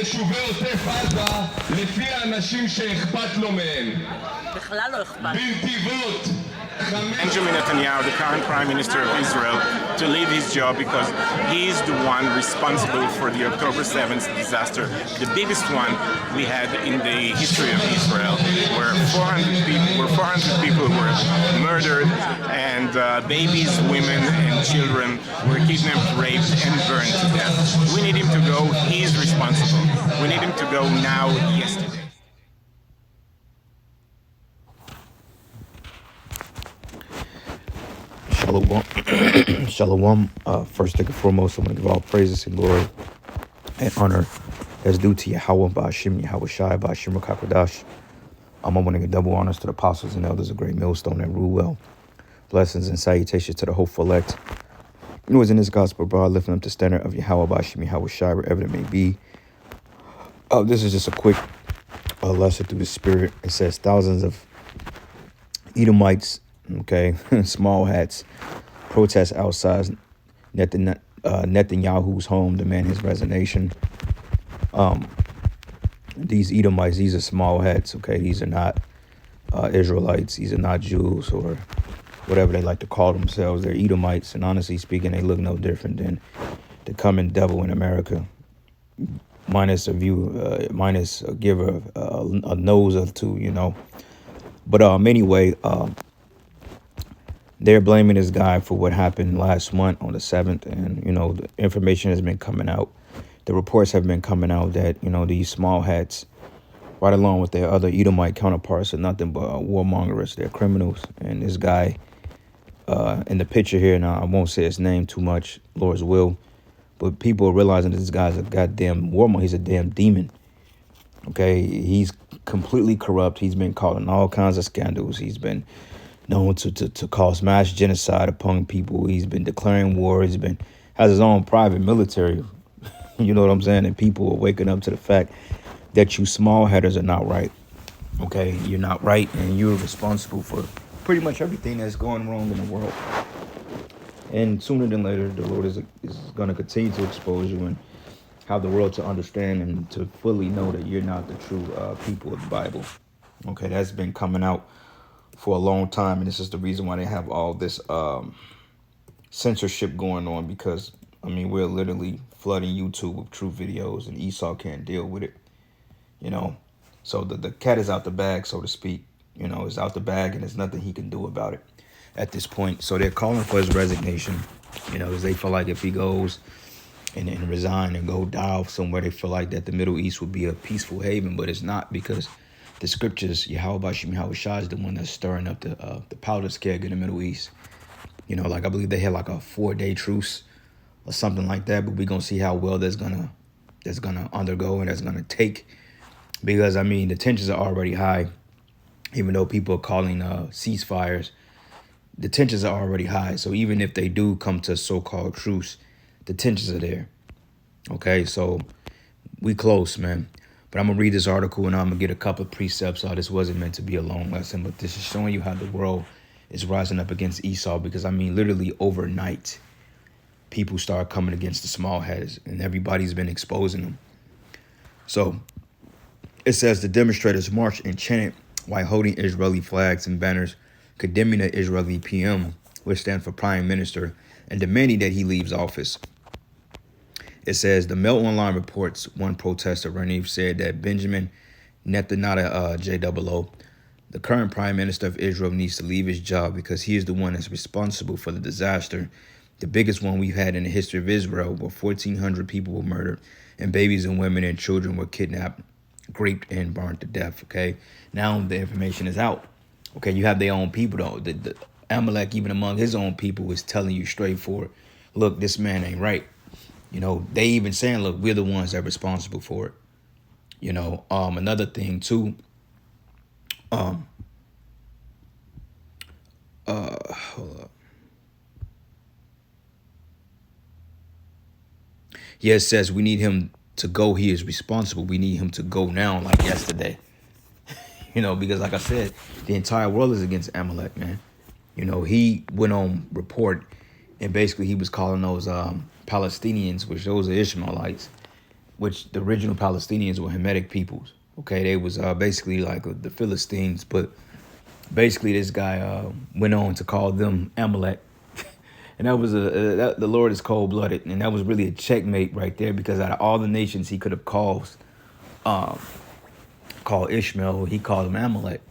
ביישובי עוטף עזה לפי האנשים שאכפת לו מהם. בכלל לא אכפת. בנתיבות. Benjamin Netanyahu, the current Prime Minister of Israel, to leave his job because he is the one responsible for the October 7th disaster, the biggest one we had in the history of Israel, where 400 people were murdered, and babies, women, and children were kidnapped, raped, and burned to death. We need him to go. He is responsible. We need him to go now, yesterday. Shalom. First and foremost, I want to give all praises and glory and honor as due to Yahweh, Ba'ashim, Yahweh Shai, Ba'ashim Rakakwadash. I want to give double honors to the apostles and elders of Great Millstone that rule well. Blessings and salutations to the hopeful elect. You know, in this gospel, bro, lifting up the standard of Yahweh, Ba'ashim, Yahweh Shai, wherever it may be. This is just a quick lesson through the spirit. It says thousands of Edomites, okay, small hats, protest outside Netanyahu's home, demand his resignation. These Edomites, these are small hats, okay? These are not Israelites. These are not Jews or whatever they like to call themselves. They're Edomites, and honestly speaking, they look no different than the coming devil in America, minus a view, minus a giver, a nose or two, you know. But anyway, they're blaming this guy for what happened last month on the 7th. And, you know, the information has been coming out. The reports have been coming out that, you know, these small hats, right along with their other Edomite counterparts, are nothing but warmongers. They're criminals. And this guy in the picture here, now I won't say his name too much, Lord's will, but people are realizing this guy's a goddamn warmonger. He's a damn demon. Okay, he's completely corrupt. He's been caught in all kinds of scandals. He's been known to cause mass genocide upon people. He's been declaring war. Has his own private military. You know what I'm saying? And people are waking up to the fact that you small headers are not right. Okay, you're not right, and you're responsible for pretty much everything that's going wrong in the world. And sooner than later, the Lord is going to continue to expose you and have the world to understand and to fully know that you're not the true people of the Bible. Okay, that's been coming out for a long time, and this is the reason why they have all this censorship going on, because, I mean, we're literally flooding YouTube with true videos, and Esau can't deal with it, you know. So the cat is out the bag, so to speak. You know, it's out the bag, and there's nothing he can do about it at this point. So they're calling for his resignation, you know, because they feel like if he goes and resign and go die off somewhere, they feel like that the Middle East would be a peaceful haven, but it's not, because the scriptures, Yahweh Bashim Yahweh Shai is the one that's stirring up the powder keg in the Middle East. You know, like I believe they had like a 4-day truce or something like that, but we're gonna see how well that's gonna undergo and that's gonna take, because I mean the tensions are already high, even though people are calling ceasefires. The tensions are already high, so even if they do come to so-called truce, the tensions are there. Okay, so we close, man. But I'm going to read this article and I'm going to get a couple of precepts. This wasn't meant to be a long lesson, but this is showing you how the world is rising up against Esau, because, I mean, literally overnight, people start coming against the small heads, and everybody's been exposing them. So it says the demonstrators marched and chanted while holding Israeli flags and banners, condemning the Israeli PM, which stands for Prime Minister, and demanding that he leaves office. It says the Mail Online reports one protester, Raniv, said that Benjamin Netanyahu, JOO, the current Prime Minister of Israel, needs to leave his job because he is the one that's responsible for the disaster, the biggest one we've had in the history of Israel, where 1,400 people were murdered and babies and women and children were kidnapped, raped, and burned to death. Okay, now the information is out. Okay, you have their own people though. The Amalek, even among his own people, is telling you straightforward, look, this man ain't right. You know, they even saying, look, we're the ones that are responsible for it. You know, another thing too, hold up. Yeah, it says we need him to go. He is responsible. We need him to go now, like yesterday. You know, because like I said, the entire world is against Amalek, man. You know, he went on report and basically he was calling those Palestinians, which those are Ishmaelites, which the original Palestinians were Hamitic peoples. Okay, they was basically like the Philistines, but basically this guy went on to call them Amalek. And that was the Lord is cold-blooded, and that was really a checkmate right there, because out of all the nations he could have called Ishmael, he called him Amalek.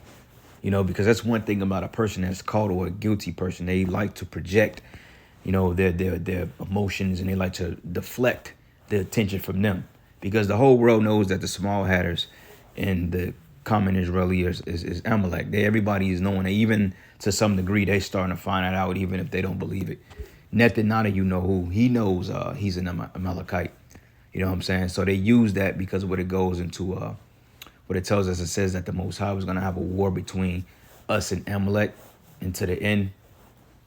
You know, because that's one thing about a person that's called, or a guilty person. They like to project, you know, their emotions, and they like to deflect the attention from them, because the whole world knows that the small hatters and the common Israeli is Amalek. Everybody is knowing it. Even to some degree, they starting to find it out, even if they don't believe it. Netanyahu, you know who he knows, he's an Amalekite. You know what I'm saying? So they use that because of what it goes into, what it tells us. It says that the Most High was going to have a war between us and Amalek into the end.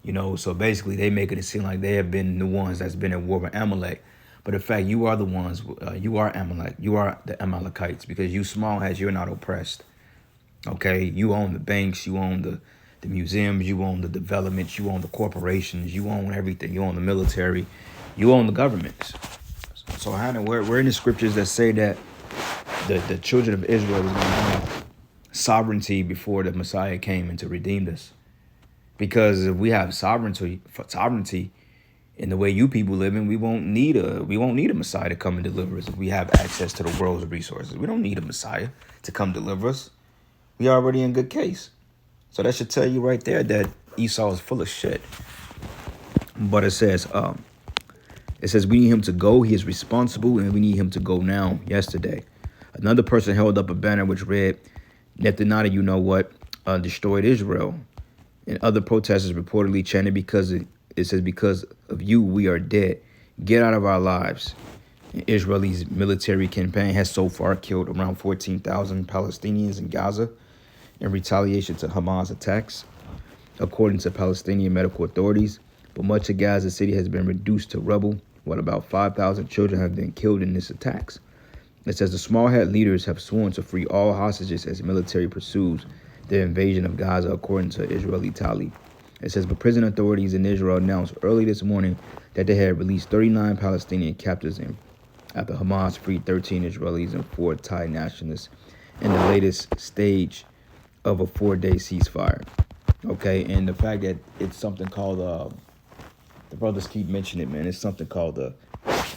You know, so basically they make it seem like they have been the ones that's been at war with Amalek. But in fact, you are the ones, you are Amalek. You are the Amalekites, because you small hats, you're not oppressed. Okay, you own the banks, you own the museums, you own the developments, you own the corporations, you own everything. You own the military, you own the governments. So Hannah, we're in the scriptures that say that the children of Israel was going to have sovereignty before the Messiah came and to redeem us. Because if we have sovereignty in the way you people live in, we won't need a Messiah to come and deliver us. If we have access to the world's resources, we don't need a Messiah to come deliver us. We already in good case. So that should tell you right there that Esau is full of shit. But it says we need him to go. He is responsible, and we need him to go now. Yesterday, another person held up a banner which read, "Netanyahu, you know what, destroyed Israel." And other protesters reportedly chanted, because it says, "Because of you, we are dead. Get out of our lives." And Israel's military campaign has so far killed around 14,000 Palestinians in Gaza in retaliation to Hamas attacks, according to Palestinian medical authorities. But much of Gaza City has been reduced to rubble, while about 5,000 children have been killed in these attacks. It says the small hat leaders have sworn to free all hostages as military pursues the invasion of Gaza, according to Israeli tally. It says, but prison authorities in Israel announced early this morning that they had released 39 Palestinian captives after Hamas freed 13 Israelis and 4 Thai nationalists in the latest stage of a 4-day ceasefire. Okay, and the fact that it's something called, the brothers keep mentioning it, man, it's something called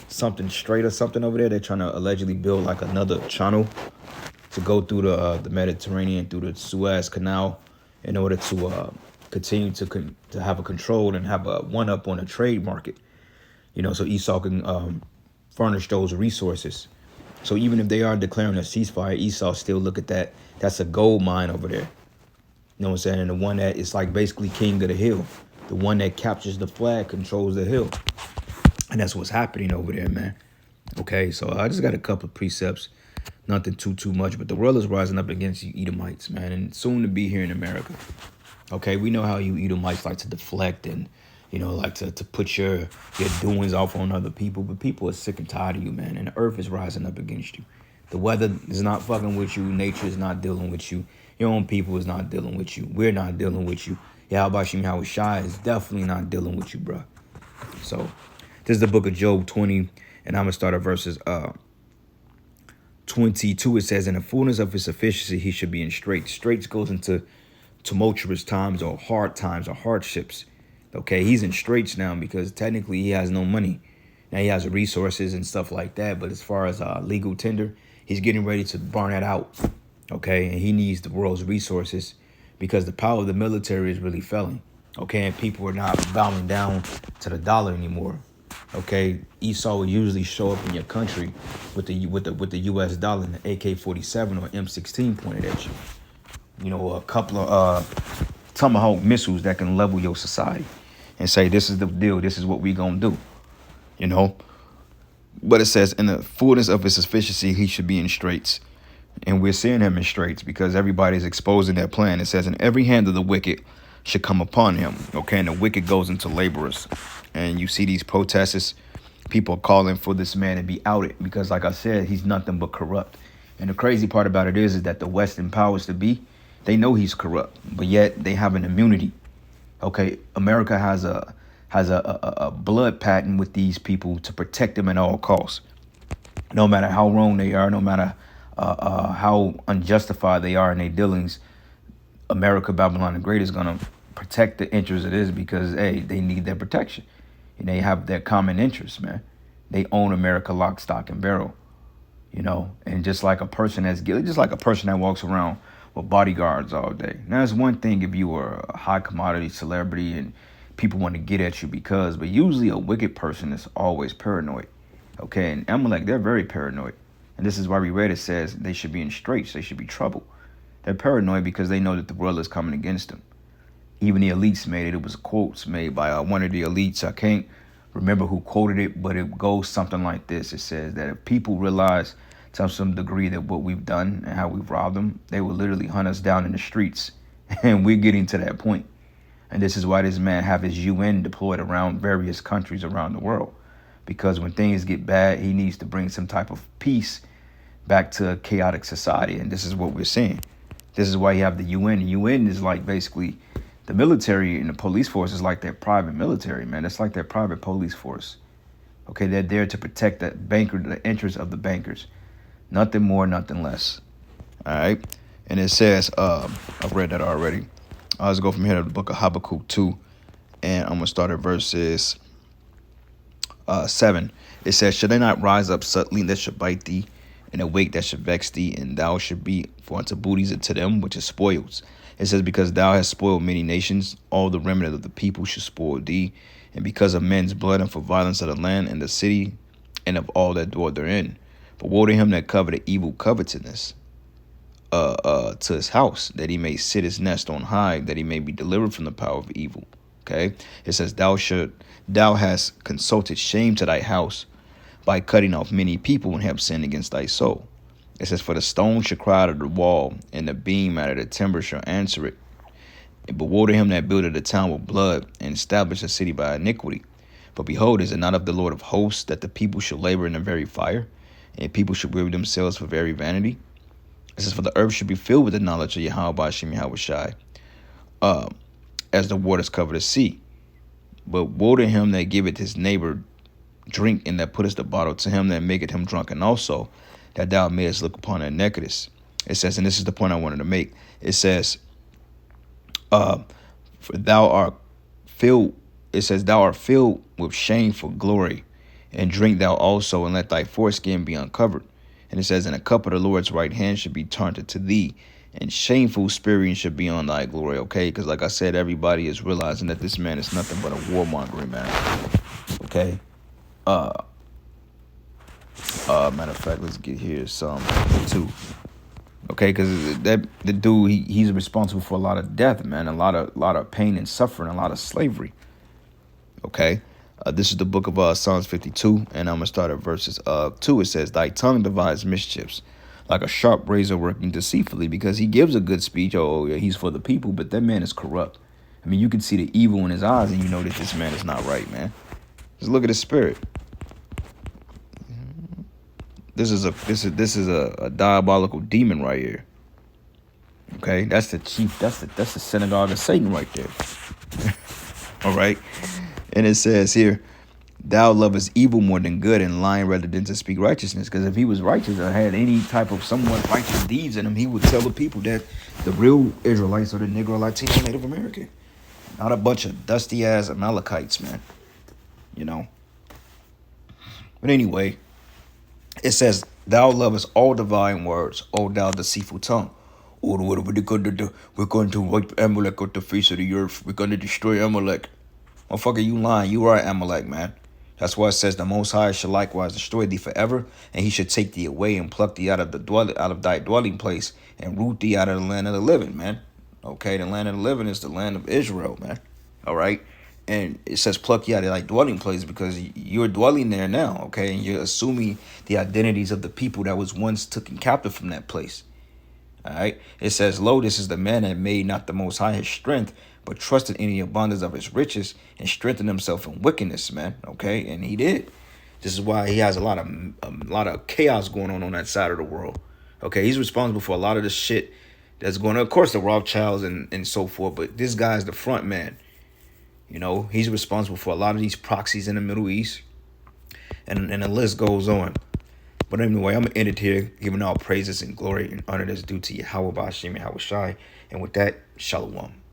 something straight or something over there. They're trying to allegedly build like another channel to go through the Mediterranean, through the Suez Canal, in order to continue to have a control and have a one-up on a trade market. You know, so Esau can furnish those resources. So even if they are declaring a ceasefire, Esau still look at that. That's a gold mine over there. You know what I'm saying? And the one that is like basically king of the hill. The one that captures the flag controls the hill. And that's what's happening over there, man. Okay, so I just got a couple of precepts. Nothing too much. But the world is rising up against you Edomites, man. And soon to be here in America. Okay, we know how you Edomites like to deflect and, you know, like to put your doings off on other people. But people are sick and tired of you, man. And the earth is rising up against you. The weather is not fucking with you. Nature is not dealing with you. Your own people is not dealing with you. We're not dealing with you. Yahweh Howard Shai is definitely not dealing with you, bro. So this is the book of Job 20. And I'm going to start at verses 22. It says, in the fullness of his sufficiency, he should be in straits. Straits goes into tumultuous times or hard times or hardships. Okay, he's in straits now because technically he has no money. Now he has resources and stuff like that. But as far as legal tender, he's getting ready to burn that out. Okay, and he needs the world's resources because the power of the military is really failing. Okay, and people are not bowing down to the dollar anymore. Okay, Esau will usually show up in your country with the U.S. dollar and the AK-47 or M16 pointed at you. You know, a couple of Tomahawk missiles that can level your society and say, this is the deal. This is what we gonna do. You know, but it says in the fullness of his sufficiency, he should be in straits. And we're seeing him in straits because everybody's exposing their plan. It says, in every hand of the wicked should come upon him. Okay, and the wicked goes into laborers. And you see these protesters, people calling for this man to be outed because, like I said, he's nothing but corrupt. And the crazy part about it is that the Western powers to be, they know he's corrupt, but yet they have an immunity. Okay, America has a blood patent with these people to protect them at all costs. No matter how wrong they are, no matter how unjustified they are in their dealings, America, Babylon the Great is gonna protect the interests of this because hey, they need their protection. And they have their common interests, man. They own America lock, stock, and barrel. And just like a person just like a person that walks around with bodyguards all day. Now, it's one thing if you were a high commodity celebrity and people want to get at you but usually a wicked person is always paranoid. Okay, and Amalek, they're very paranoid. And this is why we read it says they should be in straits, they should be trouble. They're paranoid because they know that the world is coming against them. Even the elites made it. It was quotes made by one of the elites. I can't remember who quoted it, but it goes something like this. It says that if people realize to some degree that what we've done and how we've robbed them, they will literally hunt us down in the streets. And we're getting to that point. And this is why this man have his UN deployed around various countries around the world. Because when things get bad, he needs to bring some type of peace back to a chaotic society. And this is what we're seeing. This is why you have the UN. The UN is like basically the military and the police force is like their private military, man. It's like their private police force. Okay, they're there to protect the interests of the bankers. Nothing more, nothing less. All right. And it says, I've read that already. Let's go from here to the book of Habakkuk 2. And I'm going to start at verses 7. It says, should they not rise up suddenly that should bite thee, and awake that should vex thee, and thou should be for unto booties unto them which is spoils. It says, because thou hast spoiled many nations, all the remnant of the people should spoil thee, and because of men's blood and for violence of the land and the city and of all that dwell therein. But woe to him that coveteth evil covetousness to his house, that he may sit his nest on high, that he may be delivered from the power of evil. Okay. It says, thou hast consulted shame to thy house by cutting off many people and have sinned against thy soul. It says, for the stone shall cry out of the wall, and the beam out of the timber shall answer it. But woe to him that buildeth a town with blood, and established a city by iniquity. But behold, is it not of the Lord of hosts that the people shall labor in the very fire, and people should weary themselves for very vanity? It says, for the earth should be filled with the knowledge of Yahweh Ba'ashem Yahweh Shai, as the waters cover the sea. But woe to him that giveth his neighbor drink, and that putteth the bottle to him that maketh him drunken also, that thou mayest look upon their nakedness. It says, and this is the point I wanted to make. It says, for thou art filled, it says, thou art filled with shameful glory, and drink thou also, and let thy foreskin be uncovered. And it says, and a cup of the Lord's right hand should be turned unto thee, and shameful spearing should be on thy glory. Okay, because like I said, everybody is realizing that this man is nothing but a warmongering man. Okay. Matter of fact, let's get here Psalm 2. Okay, because the dude, he's responsible for a lot of death, man, a lot of pain and suffering, a lot of slavery. Okay, this is the book of Psalms 52, and I'm gonna start at verses 2. It says, thy tongue devises mischiefs, like a sharp razor working deceitfully. Because he gives a good speech. Oh yeah, he's for the people, but that man is corrupt. I mean, you can see the evil in his eyes, and you know that this man is not right, man. Just look at his spirit. This is a diabolical demon right here. Okay, that's the chief. That's the synagogue of Satan right there. All right, and it says here, thou lovest evil more than good, and lying rather than to speak righteousness. Because if he was righteous or had any type of somewhat righteous deeds in him, he would tell the people that the real Israelites are the Negro, Latino, Native American, not a bunch of dusty ass Amalekites, man. But anyway. It says, thou lovest all divine words, O thou deceitful tongue. Oh, what are we going to do? We're going to wipe Amalek off the face of the earth. We're going to destroy Amalek. Motherfucker, you lying. You are Amalek, man. That's why it says the Most High shall likewise destroy thee forever, and he should take thee away and pluck thee out of thy dwelling place and root thee out of the land of the living, man. Okay, the land of the living is the land of Israel, man. All right. And it says pluck you out of like dwelling place because you're dwelling there now, okay? And you're assuming the identities of the people that was once taken captive from that place. All right. It says, lo, this is the man that made not the Most High his strength, but trusted in the abundance of his riches and strengthened himself in wickedness, man. Okay. And he did. This is why he has a lot of chaos going on that side of the world. Okay. He's responsible for a lot of the shit that's going on. Of course, the Rothschilds and so forth. But this guy's the front man. He's responsible for a lot of these proxies in the Middle East. And the list goes on. But anyway, I'm going to end it here, giving all praises and glory and honor that's due to Yahweh Ba'ashem Yahweh Shai. And with that, Shalom.